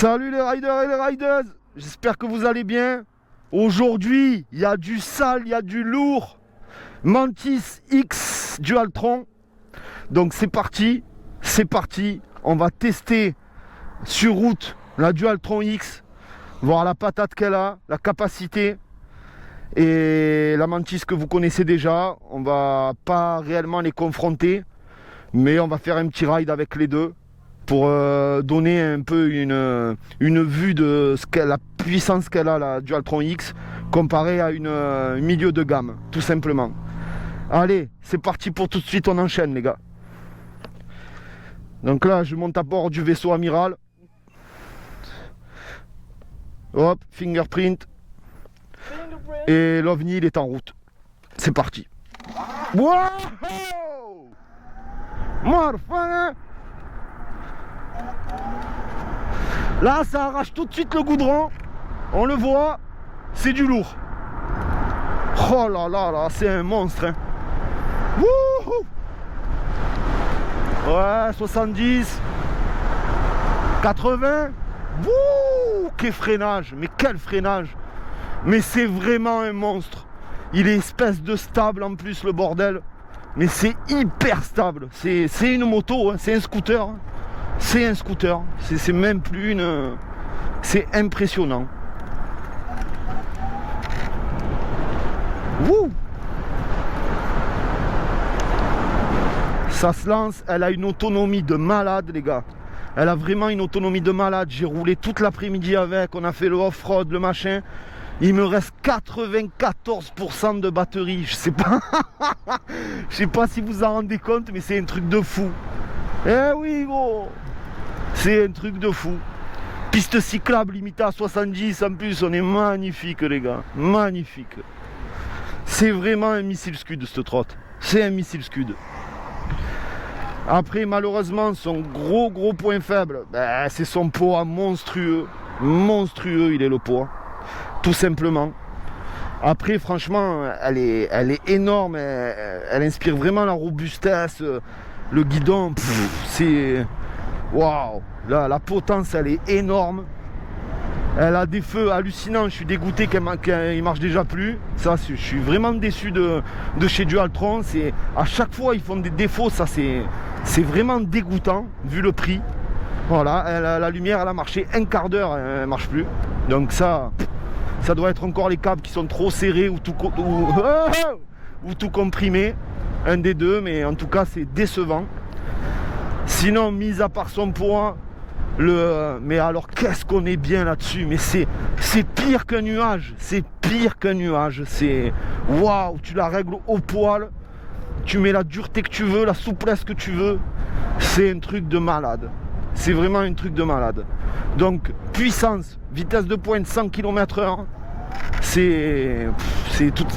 Salut les riders et les riders, j'espère que vous allez bien. Aujourd'hui, il y a du sale, il y a du lourd. Mantis X Dualtron. Donc c'est parti, on va tester sur route la Dualtron X, voir la patate qu'elle a, la capacité. Et la Mantis que vous connaissez déjà, on va pas réellement les confronter, mais on va faire un petit ride avec les deux pour donner un peu une vue de la puissance qu'elle a, la Dualtron X, comparée à une milieu de gamme, tout simplement. Allez, c'est parti pour tout de suite, on enchaîne les gars. Donc là, je monte à bord du vaisseau amiral. Hop, fingerprint. Et l'OVNI, il est en route. C'est parti. Wow! Morfin! Là, ça arrache tout de suite le goudron. On le voit, c'est du lourd. Oh là là là, c'est un monstre. Hein. Wouhou! Ouais, 70, 80. Wouh! Quel freinage, mais quel freinage! Mais c'est vraiment un monstre. Il est espèce de stable en plus, le bordel. Mais c'est hyper stable. C'est une moto, hein. C'est un scooter. Hein. C'est un scooter. C'est même plus une... C'est impressionnant. Wouh! Ça se lance. Elle a une autonomie de malade, les gars. Elle a vraiment une autonomie de malade. J'ai roulé toute l'après-midi avec. On a fait le off-road, le machin. Il me reste 94% de batterie. Je sais pas. Je sais pas si vous en rendez compte, mais c'est un truc de fou. Eh oui, gros. C'est un truc de fou. Piste cyclable limitée à 70 en plus. On est magnifique, les gars. Magnifique. C'est vraiment un missile scud, cette trotte. C'est un missile scud. Après, malheureusement, son gros point faible, ben, c'est son poids monstrueux. Monstrueux, il est le poids. Tout simplement. Après, franchement, elle est énorme. Elle inspire vraiment la robustesse. Le guidon, c'est... Waouh! La potence, elle est énorme. Elle a des feux hallucinants. Je suis dégoûté qu'il ne marche déjà plus. Ça, je suis vraiment déçu de chez Dualtron. À chaque fois, ils font des défauts. Ça, c'est vraiment dégoûtant, vu le prix. Voilà, la lumière, elle a marché un quart d'heure. Elle ne marche plus. Donc ça doit être encore les câbles qui sont trop serrés ou tout comprimé. Un des deux, mais en tout cas, c'est décevant. Sinon, mis à part son poids, mais alors qu'est-ce qu'on est bien là-dessus. Mais c'est pire qu'un nuage. C'est pire qu'un nuage. C'est waouh, tu la règles au poil. Tu mets la dureté que tu veux, la souplesse que tu veux. C'est un truc de malade. C'est vraiment un truc de malade. Donc, puissance, vitesse de pointe 100 km/h. C'est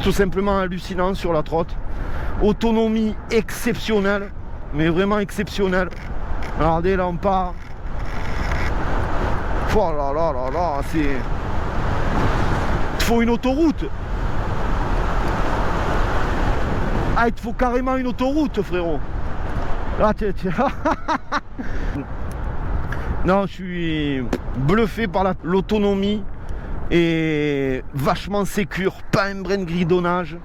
tout simplement hallucinant sur la trotte. Autonomie exceptionnelle. Mais vraiment exceptionnelle. Regardez, là on part. Oh là là là là, c'est... Il faut une autoroute. Ah, il te faut carrément une autoroute, frérot. Là, tiens. Non, je suis bluffé par l'autonomie et vachement sécure. Pas un brin de guidonnage.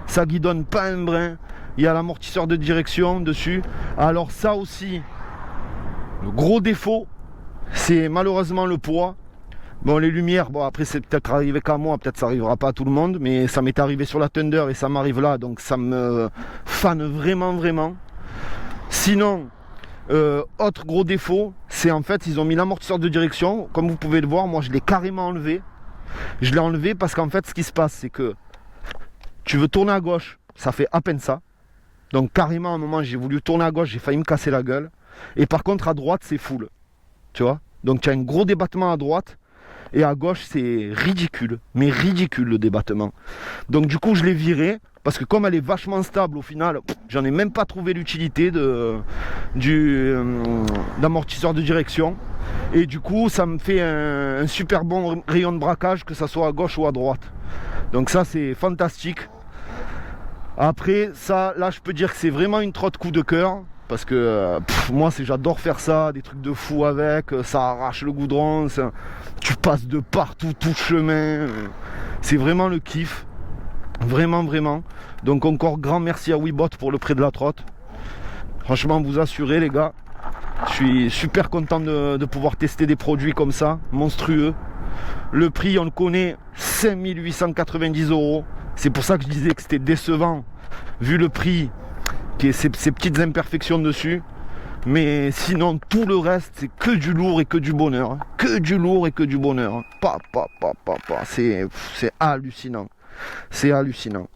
Ça guidonne pas un brin. Il y a l'amortisseur de direction dessus. Alors ça aussi, le gros défaut, c'est malheureusement le poids. Bon, les lumières, bon après c'est peut-être arrivé qu'à moi, peut-être ça arrivera pas à tout le monde, mais ça m'est arrivé sur la Thunder et ça m'arrive là, donc ça me fane vraiment. Sinon, autre gros défaut, c'est en fait ils ont mis l'amortisseur de direction. Comme vous pouvez le voir, moi je l'ai carrément enlevé. Je l'ai enlevé parce qu'en fait ce qui se passe, c'est que tu veux tourner à gauche, ça fait à peine ça. Donc carrément à un moment j'ai voulu tourner à gauche, j'ai failli me casser la gueule. Et par contre à droite c'est full. Tu vois? Donc tu as un gros débattement à droite. Et à gauche c'est ridicule. Mais ridicule le débattement. Donc du coup je l'ai viré. Parce que comme elle est vachement stable au final, j'en ai même pas trouvé l'utilité d'amortisseur de direction. Et du coup ça me fait un super bon rayon de braquage, que ça soit à gauche ou à droite. Donc ça c'est fantastique. Après ça, là je peux dire que c'est vraiment une trotte coup de cœur. parce que moi j'adore faire ça, des trucs de fou avec, ça arrache le goudron, tu passes de partout, tout chemin, c'est vraiment le kiff, vraiment. Donc encore grand merci à Webot pour le prêt de la trotte. Franchement, vous assurez les gars, je suis super content de pouvoir tester des produits comme ça, monstrueux. Le prix, on le connaît, 5890 €. C'est pour ça que je disais que c'était décevant, vu le prix, qui est ces petites imperfections dessus. Mais sinon, tout le reste, c'est que du lourd et que du bonheur. Que du lourd et que du bonheur. C'est hallucinant. C'est hallucinant.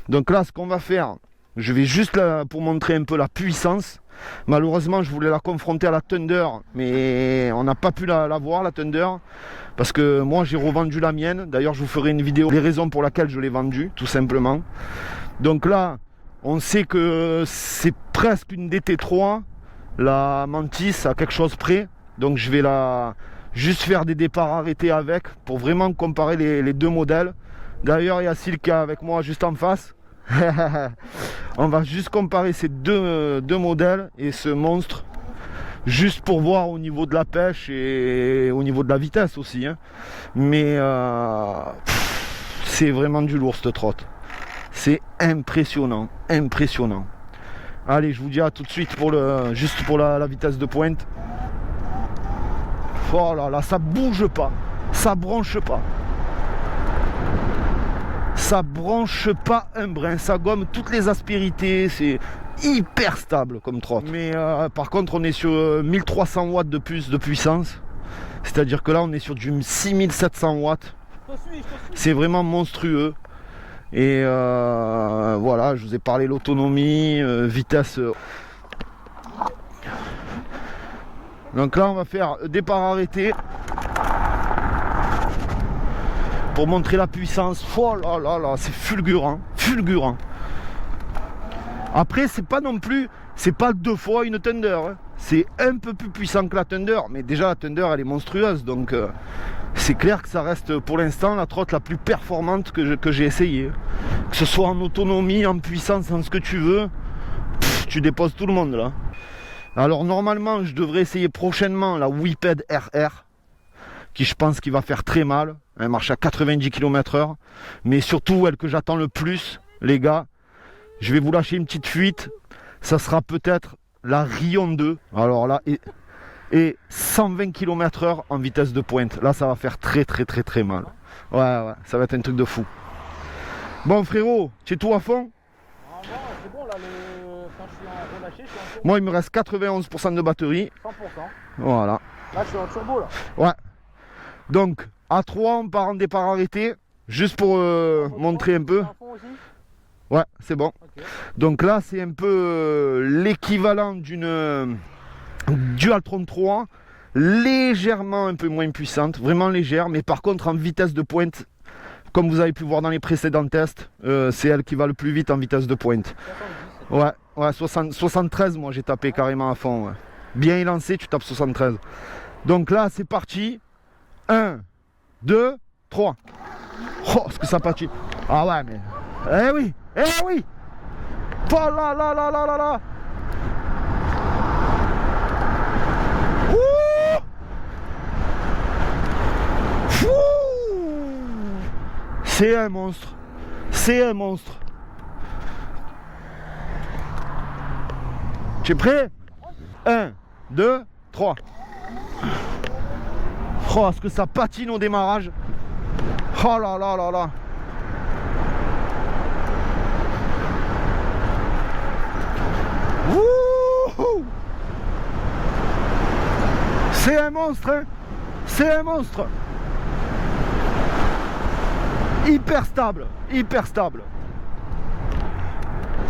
Donc là, ce qu'on va faire, je vais juste là pour montrer un peu la puissance. Malheureusement, je voulais la confronter à la Thunder, mais on n'a pas pu la voir, la Thunder, parce que moi j'ai revendu la mienne. D'ailleurs, je vous ferai une vidéo les raisons pour lesquelles je l'ai vendue, tout simplement. Donc là, on sait que c'est presque une DT3, la Mantis à quelque chose près. Donc je vais juste faire des départs arrêtés avec pour vraiment comparer les deux modèles. D'ailleurs, il y a Silka avec moi juste en face. On va juste comparer ces deux modèles et ce monstre, juste pour voir au niveau de la pêche et au niveau de la vitesse aussi, hein. Mais c'est vraiment du lourd cette trotte, c'est impressionnant. Allez, je vous dis à tout de suite juste pour la vitesse de pointe. Oh là là, ça bouge pas, ça bronche pas. Ça branche pas un brin, ça gomme toutes les aspérités, c'est hyper stable comme trotte. Mais par contre, on est sur 1300 watts de plus de puissance, c'est-à-dire que là on est sur du 6700 watts. C'est vraiment monstrueux. Et voilà, je vous ai parlé l'autonomie, vitesse. Donc là on va faire départ arrêté pour montrer la puissance. Oh là là là, c'est fulgurant. Après, c'est pas non plus, c'est pas 2 fois une Thunder, hein. C'est un peu plus puissant que la Thunder, mais déjà la Thunder elle est monstrueuse, donc c'est clair que ça reste pour l'instant la trotte la plus performante que j'ai essayé. Que ce soit en autonomie, en puissance, en ce que tu veux, tu déposes tout le monde là. Alors normalement, je devrais essayer prochainement la Whippet RR, qui je pense qu'il va faire très mal. Elle marche à 90 km/h. Mais surtout, elle que j'attends le plus, les gars, je vais vous lâcher une petite fuite. Ça sera peut-être la Rion 2. Alors là, et 120 km/h en vitesse de pointe. Là, ça va faire très mal. Ouais, ça va être un truc de fou. Bon frérot, tu es tout à fond? C'est bon là, quand je suis en relâché, je suis en turbo. Moi, il me reste 91% de batterie. 100%. Voilà. Là, je suis en turbo là. Ouais. Donc, à 3, on part en départ arrêté, juste pour montrer un peu. Ouais, c'est bon. Okay. Donc là, c'est un peu l'équivalent d'une Dualtron 3, légèrement un peu moins puissante, vraiment légère, mais par contre en vitesse de pointe, comme vous avez pu voir dans les précédents tests, c'est elle qui va le plus vite en vitesse de pointe. 70. Ouais, 73, moi j'ai tapé carrément à fond. Ouais. Bien élancé, tu tapes 73. Donc là, c'est parti. 1, 2, 3. Oh, est-ce que ça patine? Ah ouais, mais... Eh oui. Oh là là là là là là. C'est un monstre. Tu es prêt? 1, 2, 3. Oh, est-ce que ça patine au démarrage? Oh là là là là. Wouhou! C'est un monstre, hein? C'est un monstre. Hyper stable.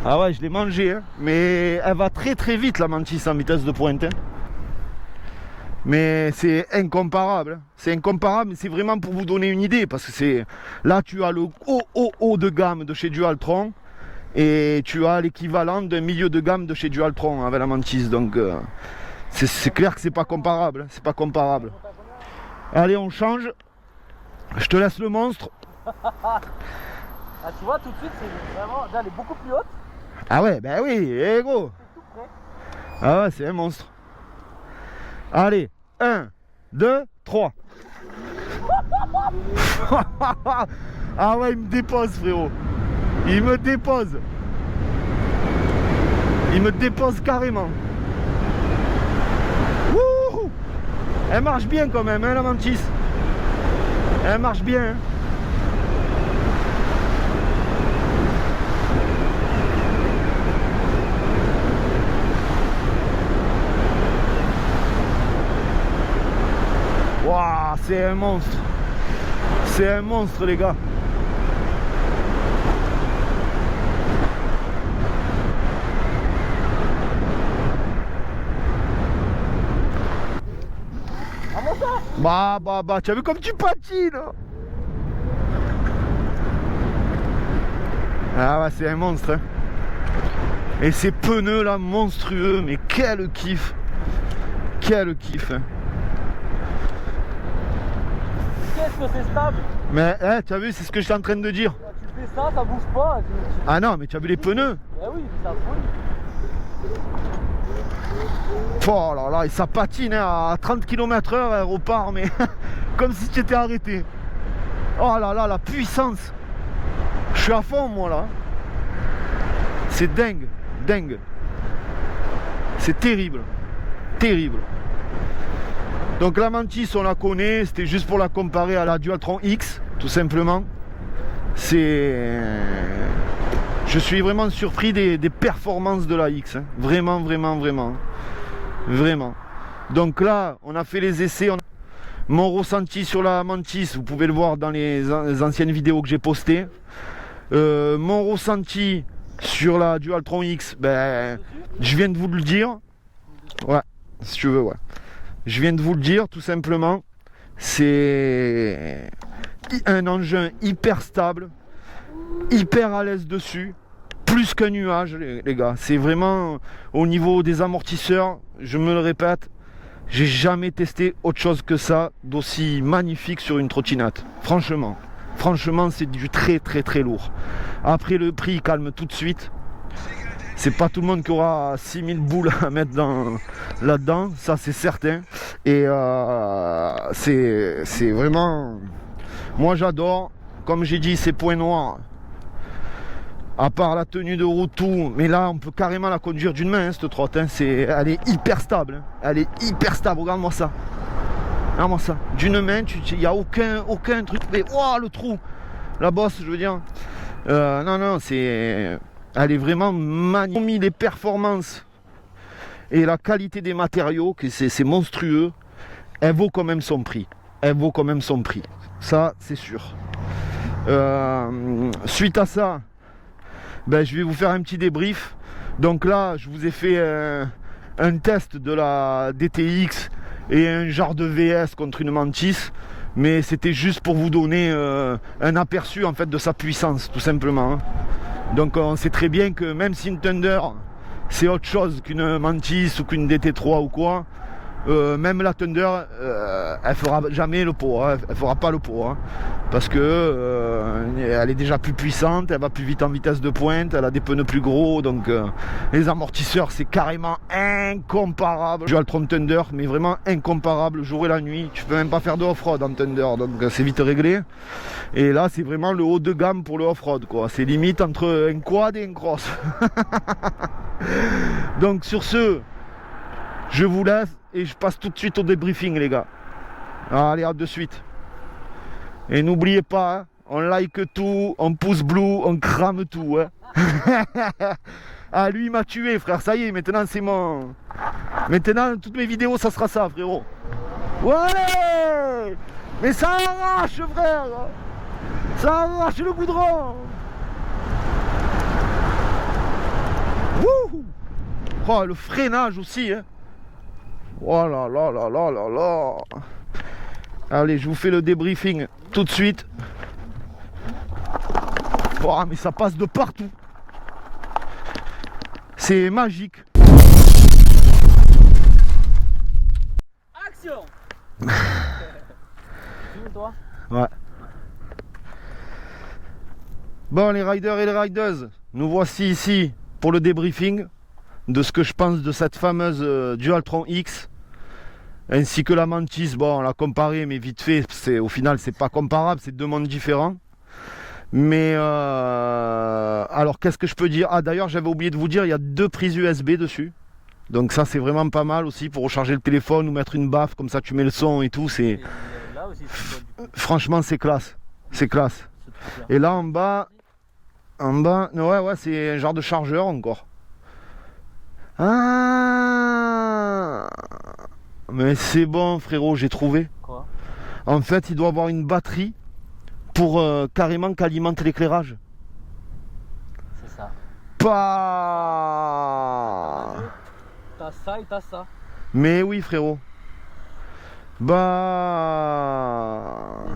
Ah ouais, je l'ai mangé, hein. Mais elle va très vite la Mantis en vitesse de pointe, hein. Mais c'est incomparable. C'est incomparable, mais c'est vraiment pour vous donner une idée. Parce que c'est là, tu as le haut de gamme de chez Dualtron. Et tu as l'équivalent d'un milieu de gamme de chez Dualtron avec la Mantis. Donc c'est clair que c'est pas comparable. C'est pas comparable. Allez, on change. Je te laisse le monstre. Ah, tu vois, tout de suite, c'est vraiment... Là, elle est beaucoup plus haute. Ah ouais, ben oui, gros. Ah ouais, c'est un monstre. Allez, 1, 2, 3. Ah ouais, il me dépose, frérot. Il me dépose. Il me dépose carrément. Wouhou. Elle marche bien quand même, hein, la Mantis. Elle marche bien. Hein. Waouh, c'est un monstre. C'est un monstre, les gars. Bah, tu as vu comme tu patines. Ah ouais, c'est un monstre. Hein. Et ces pneus là, monstrueux, mais quel kiff. Quel kiff. Hein. Qu'est-ce que c'est stable? Mais hein, tu as vu, c'est ce que j'étais en train de dire. Tu fais ça, ça bouge pas. Ah non, mais tu as vu les pneus? Eh oui, ça fout. Oh là là, et ça patine hein, à 30 km/h, elle repart, mais comme si tu étais arrêté. Oh là là, la puissance. Je suis à fond, moi, là. C'est dingue, dingue. C'est terrible, terrible. Donc la Mantis, on la connaît, c'était juste pour la comparer à la Dualtron X, tout simplement. Je suis vraiment surpris des performances de la X, hein. Vraiment, vraiment, vraiment. Vraiment. Donc là, on a fait les essais. Mon ressenti sur la Mantis, vous pouvez le voir dans les anciennes vidéos que j'ai postées. Mon ressenti sur la Dualtron X, ben, je viens de vous le dire. Ouais, si tu veux, ouais. Je viens de vous le dire, tout simplement. C'est un engin hyper stable, hyper à l'aise dessus. Plus qu'un nuage, les gars. C'est vraiment au niveau des amortisseurs, je me le répète, j'ai jamais testé autre chose que ça d'aussi magnifique sur une trottinette. Franchement, c'est du très très très lourd. Après, le prix calme tout de suite. C'est pas tout le monde qui aura 6000 boules à mettre là-dedans, ça c'est certain. Et c'est vraiment... Moi j'adore, comme j'ai dit, ces points noirs. À part la tenue de route, tout, mais là on peut carrément la conduire d'une main, hein, cette trotte. Hein. Elle est hyper stable. Hein. Elle est hyper stable, regarde-moi ça. Regarde-moi ça. D'une main, il n'y a aucun truc. Mais oh, le trou. La bosse, je veux dire. Non, c'est. Elle est vraiment magnifique. Les performances et la qualité des matériaux, que c'est monstrueux. Elle vaut quand même son prix. Elle vaut quand même son prix. Ça, c'est sûr. Suite à ça. Ben, je vais vous faire un petit débrief. Donc là, je vous ai fait un test de la DTX et un genre de VS contre une Mantis. Mais c'était juste pour vous donner un aperçu en fait de sa puissance, tout simplement. Donc on sait très bien que même si une Thunder, c'est autre chose qu'une Mantis ou qu'une DT3 ou quoi, même la Thunder, elle fera jamais le pot, hein, elle fera pas le pot, hein, parce que elle est déjà plus puissante, elle va plus vite en vitesse de pointe, elle a des pneus plus gros, donc les amortisseurs c'est carrément incomparable. Dualtron Thunder, mais vraiment incomparable jour et la nuit. Tu peux même pas faire de off-road en Thunder, donc c'est vite réglé. Et là c'est vraiment le haut de gamme pour le off-road, quoi. C'est limite entre un quad et un cross. Donc sur ce, je vous laisse et je passe tout de suite au débriefing, les gars. Allez, à de suite. Et n'oubliez pas, hein, on like tout, on pouce blue, on crame tout. Hein. Ah, lui, il m'a tué, frère. Ça y est, maintenant, c'est mon... Maintenant, toutes mes vidéos, ça sera ça, frérot. Ouais. Mais ça arrache, frère. Ça arrache le goudron. Wouh. Oh, le freinage aussi, hein. Oh là là là là là là. Allez, je vous fais le débriefing tout de suite. Oh, mais ça passe de partout. C'est magique. Action. Toi. Ouais. Bon, les riders et les riders, nous voici ici pour le débriefing. de ce que je pense de cette fameuse Dualtron X, ainsi que la Mantis. Bon, on l'a comparé, mais vite fait, au final, c'est pas comparable, c'est deux mondes différents. Mais alors, qu'est-ce que je peux dire? Ah, d'ailleurs, j'avais oublié de vous dire, il y a 2 prises USB dessus. Donc ça, c'est vraiment pas mal aussi pour recharger le téléphone ou mettre une baffe, comme ça tu mets le son et tout. Et là aussi, c'est bon, du coup. Franchement, c'est classe. C'est classe. C'est trop bien. Et là, en bas, ouais, c'est un genre de chargeur encore. Ah, mais c'est bon, frérot, j'ai trouvé. Quoi? En fait, il doit avoir une batterie pour carrément qu'alimente l'éclairage. C'est ça. Pas. T'as ça et t'as ça. Mais oui, frérot. Bah.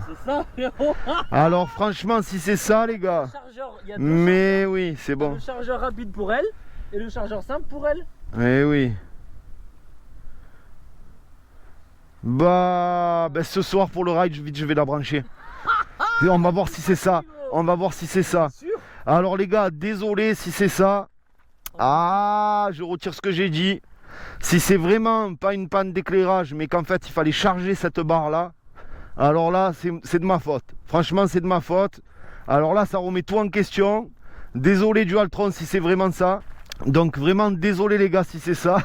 C'est ça, frérot. Alors, franchement, si c'est ça, les gars. Chargeur, il y a 2 Mais oui, c'est chargeurs. bon. Le chargeur rapide pour elle et le chargeur simple pour elle. Eh oui. Bah, ce soir pour le ride, vite, je vais la brancher. Et on va voir si c'est ça. On va voir si c'est ça. Sûr? Alors les gars, désolé si c'est ça. Ah, je retire ce que j'ai dit. Si c'est vraiment pas une panne d'éclairage, mais qu'en fait il fallait charger cette barre là, alors là c'est de ma faute. Franchement, c'est de ma faute. Alors là, ça remet tout en question. Désolé Dualtron si c'est vraiment ça. Donc vraiment désolé les gars si c'est ça.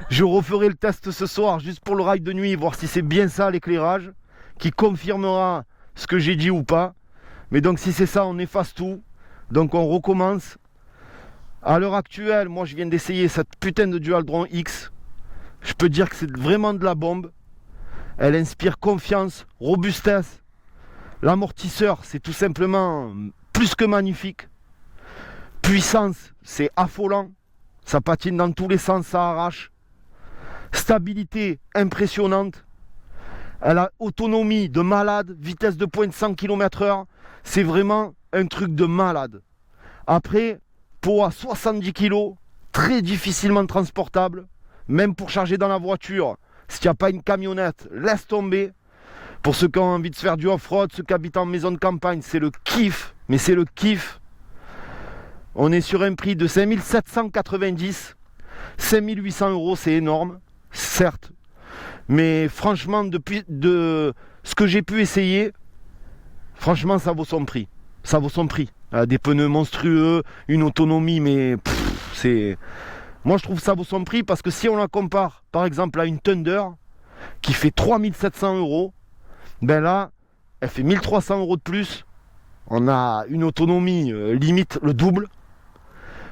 Je referai le test ce soir juste pour le ride de nuit, voir si c'est bien ça l'éclairage, qui confirmera ce que j'ai dit ou pas. Mais donc si c'est ça, on efface tout. Donc on recommence. À l'heure actuelle, moi je viens d'essayer cette putain de Dualtron X. Je peux dire que c'est vraiment de la bombe. Elle inspire confiance, robustesse. L'amortisseur, c'est tout simplement plus que magnifique. Puissance, c'est affolant. Ça patine dans tous les sens, ça arrache. Stabilité impressionnante. Elle a autonomie de malade, vitesse de pointe 100 km/h. C'est vraiment un truc de malade. Après, poids 70 kg, très difficilement transportable. Même pour charger dans la voiture, s'il n'y a pas une camionnette, laisse tomber. Pour ceux qui ont envie de se faire du off-road, ceux qui habitent en maison de campagne, c'est le kiff. Mais c'est le kiff. On est sur un prix de 5790. 5800 €, c'est énorme, certes. Mais franchement, depuis ce que j'ai pu essayer, franchement, ça vaut son prix. Ça vaut son prix. Des pneus monstrueux, une autonomie, mais c'est... Moi, je trouve ça vaut son prix parce que si on la compare, par exemple, à une Thunder qui fait 3700 €, ben là, elle fait 1300 € de plus. On a une autonomie limite le double.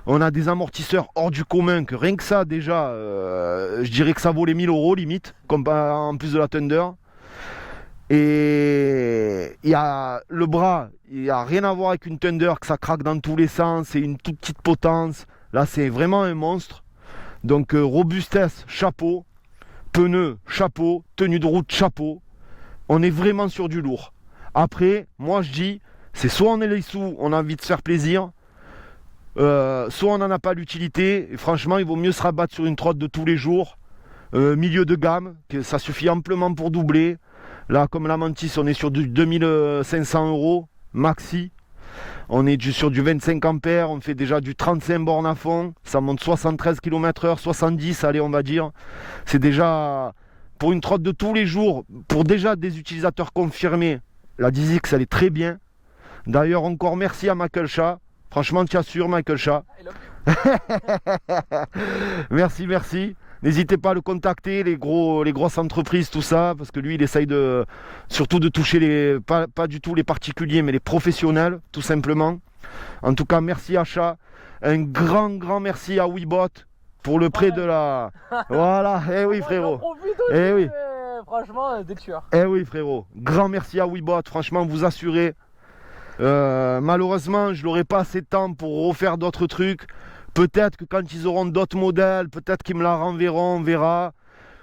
On a des amortisseurs hors du commun que rien que ça déjà, je dirais que ça vaut les 1000 € limite, comme en plus de la Thunder. Et il y a le bras, il n'y a rien à voir avec une Thunder, que ça craque dans tous les sens, c'est une toute petite potence. Là c'est vraiment un monstre. Donc robustesse, chapeau, pneus, chapeau, tenue de route, chapeau. On est vraiment sur du lourd. Après, moi je dis, c'est soit on est les sous, on a envie de se faire plaisir, soit on n'en a pas l'utilité. Et franchement, il vaut mieux se rabattre sur une trotte de tous les jours, milieu de gamme, que ça suffit amplement pour doubler. Là, comme la Mantis, on est sur du 2500 € maxi. On est sur du 25 ampères, on fait déjà du 35 bornes à fond. Ça monte 73 km/h, 70, allez, on va dire. C'est déjà, pour une trotte de tous les jours, pour déjà des utilisateurs confirmés, la 10X, elle est très bien. D'ailleurs, encore merci à Michael Shah. Franchement, tu assures, Michael Shah. Merci, merci. N'hésitez pas à le contacter, les grosses entreprises, tout ça, parce que lui, il essaye surtout de toucher pas du tout les particuliers, mais les professionnels, tout simplement. En tout cas, merci à Shah. Un grand merci à Webot pour le prêt de la... Voilà, eh oui, frérot. Eh oui. Franchement, des tueurs. Eh oui, frérot. Grand merci à Webot, franchement, vous assurez. Malheureusement, je n'aurai pas assez de temps pour refaire d'autres trucs. Peut-être que quand ils auront d'autres modèles, peut-être qu'ils me la renverront, on verra.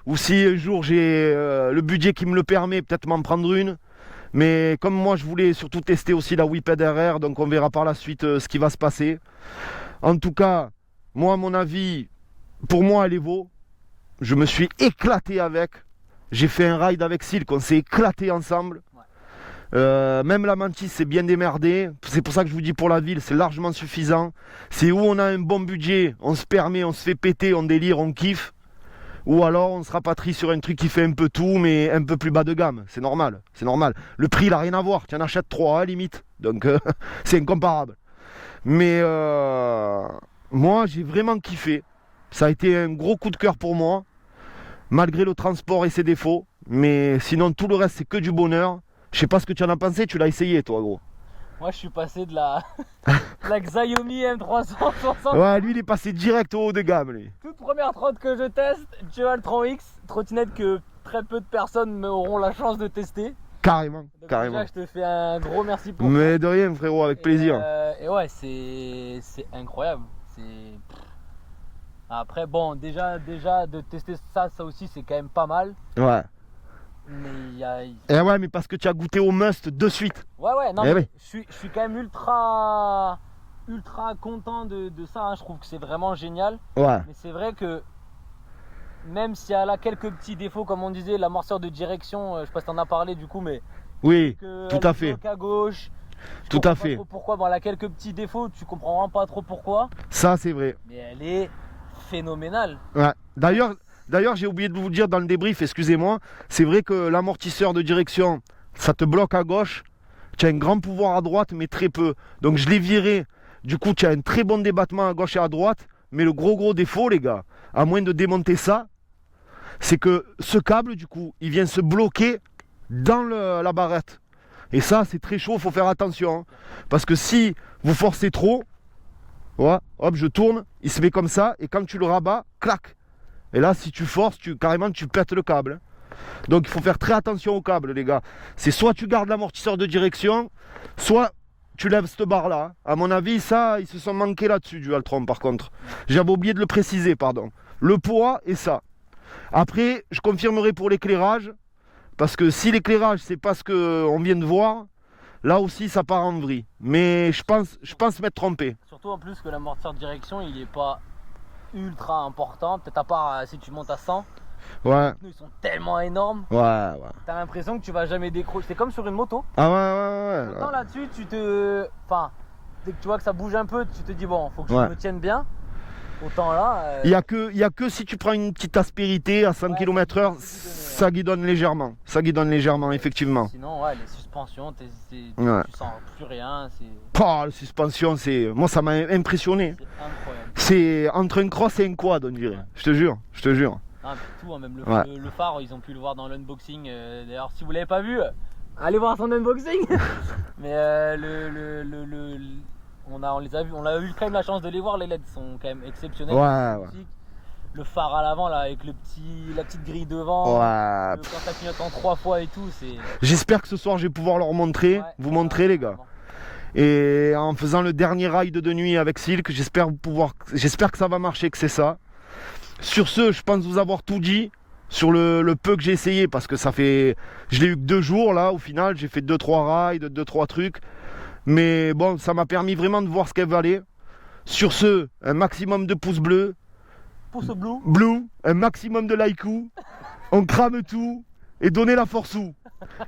Ou si un jour j'ai le budget qui me le permet, peut-être m'en prendre une. Mais comme moi, je voulais surtout tester aussi la Whippet RR, donc on verra par la suite ce qui va se passer. En tout cas, moi, à mon avis, pour moi, elle est vaut. Je me suis éclaté avec. J'ai fait un ride avec Silk, on s'est éclaté ensemble. Même la Mantis c'est bien démerdé. C'est pour ça que je vous dis pour la ville c'est largement suffisant. C'est où on a un bon budget, on se permet, on se fait péter, on délire, on kiffe. Ou alors on se rapatrie sur un truc qui fait un peu tout mais un peu plus bas de gamme. C'est normal, c'est normal. Le prix il a rien à voir, tu en achètes 3 à limite. Donc c'est incomparable. Mais moi j'ai vraiment kiffé. Ça a été un gros coup de cœur pour moi. Malgré le transport et ses défauts. Mais sinon tout le reste c'est que du bonheur. Je sais pas ce que tu en as pensé, tu l'as essayé toi gros. Moi je suis passé de la, la Xiaomi M360. Ouais, lui il est passé direct au haut de gamme lui. Toute première trotte que je teste, Dualtron X, trottinette que très peu de personnes auront la chance de tester. Carrément, Donc carrément. déjà je te fais un gros merci pour Mais de rien frérot, avec plaisir. Et ouais, c'est incroyable. Après bon, déjà de tester ça aussi c'est quand même pas mal. Ouais. Mais il y a... Et ouais, mais parce que tu as goûté au must de suite. Ouais, non, Eh mais oui. je suis quand même ultra content de ça, hein. Je trouve que c'est vraiment génial. Ouais. Mais c'est vrai que même s'il y a là quelques petits défauts, comme on disait, l'amortisseur de direction, je sais pas si t'en as parlé du coup, mais Oui, que tout elle à fait. bloque à gauche. Je Tout comprends à pas fait. trop pourquoi, bon, elle a quelques petits défauts, tu comprends vraiment pas trop pourquoi, Ça c'est vrai. mais elle est phénoménale. Ouais. D'ailleurs, j'ai oublié de vous dire dans le débrief, excusez-moi, c'est vrai que l'amortisseur de direction, ça te bloque à gauche. Tu as un grand pouvoir à droite, mais très peu. Donc je l'ai viré. Du coup, tu as un très bon débattement à gauche et à droite. Mais le gros défaut, les gars, à moins de démonter ça, c'est que ce câble, du coup, il vient se bloquer dans la barrette. Et ça, c'est très chaud, il faut faire attention. Hein. Parce que si vous forcez trop, ouais, hop, je tourne, il se met comme ça, et quand tu le rabats, clac. Et là, si tu forces, carrément, tu pètes le câble. Donc, il faut faire très attention au câble, les gars. C'est soit tu gardes l'amortisseur de direction, soit tu lèves cette barre-là. À mon avis, ça, ils se sont manqués là-dessus, Dualtron, par contre. J'avais oublié de le préciser, pardon. Le poids et ça. Après, je confirmerai pour l'éclairage, parce que si l'éclairage, c'est pas ce qu'on vient de voir, là aussi, ça part en vrille. Mais je pense m'être trompé. Surtout en plus que l'amortisseur de direction, il est pas ultra important, peut-être à part si tu montes à 100. Ouais. Ils sont tellement énormes. Ouais. T'as l'impression que tu vas jamais décrocher. C'est comme sur une moto. Ah ouais. Autant là-dessus, enfin, dès que tu vois que ça bouge un peu, tu te dis bon, faut que je me tienne bien. Autant là. Il y a que si tu prends une petite aspérité à 100 km/h, ça guidonne légèrement. Ça guidonne légèrement, effectivement. Sinon, ouais, les suspensions, tu sens plus rien. La suspension, moi ça m'a impressionné. C'est incroyable. C'est entre un cross et un quad, on dirait. Je te jure. Ah, tout, hein, même le phare, ils ont pu le voir dans l'unboxing. D'ailleurs, si vous l'avez pas vu, allez voir son unboxing. Mais on les a vus, on a eu quand même la chance de les voir. Les LED sont quand même exceptionnels. Ouais. Le phare à l'avant là, avec la petite grille devant. Ouais. Quand ça clignote en 3 fois et tout, c'est. J'espère que ce soir je vais pouvoir leur montrer, vous montrer les gars. Et en faisant le dernier ride de nuit avec Silk, j'espère que ça va marcher, que c'est ça. Sur ce, je pense vous avoir tout dit sur le peu que j'ai essayé, parce que je l'ai eu que 2 jours là, au final, j'ai fait 2-3 rides, 2-3 trucs. Mais bon, ça m'a permis vraiment de voir ce qu'elle valait. Sur ce, un maximum de pouces bleus. Pouce Blue, un maximum de like-ou. On crame tout et donnez la force ou.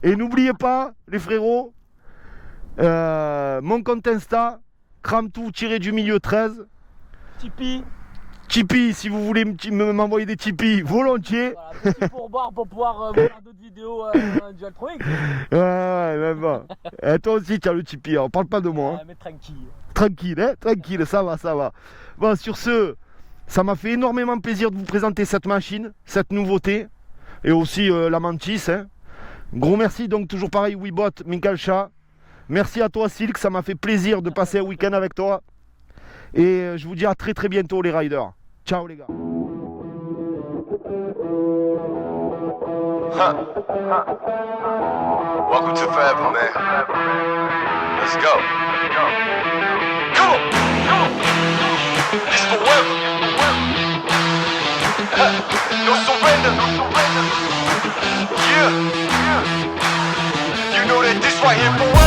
Et n'oubliez pas, les frérots, mon compte Insta, crame tout tiré du milieu 13. Tipeee, si vous voulez m'envoyer des Tipeee, volontiers. Voilà, petit pourboire pour pouvoir voir d'autres vidéos Dualtron X. Ouais, même pas. Et toi aussi, tu as le Tipeee, on parle pas de moi. Hein. Mais tranquille. Tranquille, ça va. Bon, sur ce, ça m'a fait énormément plaisir de vous présenter cette machine, cette nouveauté, et aussi la Mantis. Hein. Gros merci, donc toujours pareil, Webot, Mikalcha. Merci à toi, Silk, ça m'a fait plaisir de passer un week-end avec toi. Et je vous dis à très bientôt, les riders. Ciao, les gars. Welcome to Forever, man. Let's go. Come on. This forever. No surrender. Yeah. You know that this right here forever.